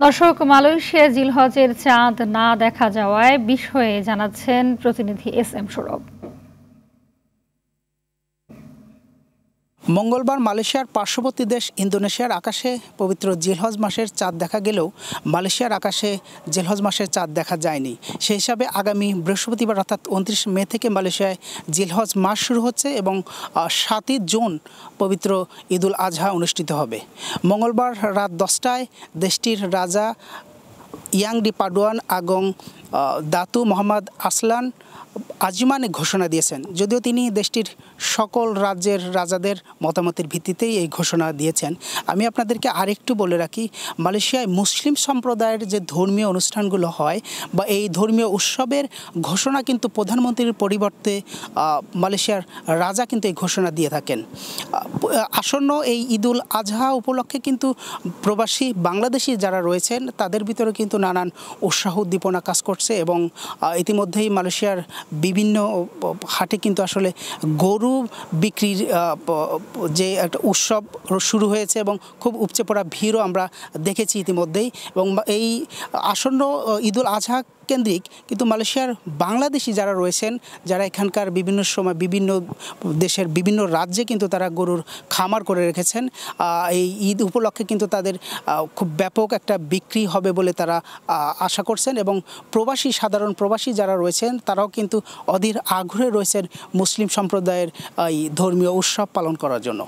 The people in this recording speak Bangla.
দর্শক, মালয়েশিয়া জিলহজের চাঁদ না দেখা যাওয়ায় বিষয়ে জানাচ্ছেন প্রতিনিধি এস এম সৌরভ। মঙ্গলবার মালয়েশিয়ার পার্শ্ববর্তী দেশ ইন্দোনেশিয়ার আকাশে পবিত্র জিলহজ মাসের চাঁদ দেখা গেলেও মালয়েশিয়ার আকাশে জিলহজ মাসের চাঁদ দেখা যায়নি। সেই হিসাবে আগামী বৃহস্পতিবার অর্থাৎ 29 মে থেকে মালয়েশিয়ায় জিলহজ মাস শুরু হচ্ছে এবং 7ই জুন পবিত্র ঈদুল আজহা অনুষ্ঠিত হবে। মঙ্গলবার রাত 10টায় দেশটির রাজা ইয়াংডি পাডুয়ান আগং দাতু মোহাম্মদ আসলান আজিমানে ঘোষণা দিয়েছেন। যদিও তিনি দেশটির সকল রাজ্যের রাজাদের মতামতের ভিত্তিতেই এই ঘোষণা দিয়েছেন। আমি আপনাদেরকে আরেকটু বলে রাখি, মালয়েশিয়ায় মুসলিম সম্প্রদায়ের যে ধর্মীয় অনুষ্ঠানগুলো হয় বা এই ধর্মীয় উৎসবের ঘোষণা কিন্তু প্রধানমন্ত্রীর পরিবর্তে মালয়েশিয়ার রাজা কিন্তু এই ঘোষণা দিয়ে থাকেন। আসন্ন এই ঈদুল আজহা উপলক্ষে কিন্তু প্রবাসী বাংলাদেশি যারা রয়েছেন তাদের ভিতরে কিন্তু নানান উৎসাহ উদ্দীপনা কাজ করছে এবং ইতিমধ্যেই মালয়েশিয়ার বিভিন্ন হাটে কিন্তু আসলে গরু বিক্রির যে একটা উৎসব শুরু হয়েছে এবং খুব উপচে পড়া ভিড়ও আমরা দেখেছি ইতিমধ্যেই। এবং এই আসন্ন ঈদুল আজহা কেন্দ্রিক কিন্তু মালয়েশিয়ার বাংলাদেশি যারা রয়েছেন, যারা এখানকার বিভিন্ন সময় বিভিন্ন দেশের বিভিন্ন রাজ্যে কিন্তু তারা গরুর খামার করে রেখেছেন, এই ঈদ উপলক্ষে কিন্তু তাদের খুব ব্যাপক একটা বিক্রি হবে বলে তারা আশা করছেন। এবং সাধারণ প্রবাসী যারা রয়েছেন তারাও কিন্তু অধীর আগ্রহে রয়েছেন মুসলিম সম্প্রদায়ের এই ধর্মীয় উৎসব পালন করার জন্য।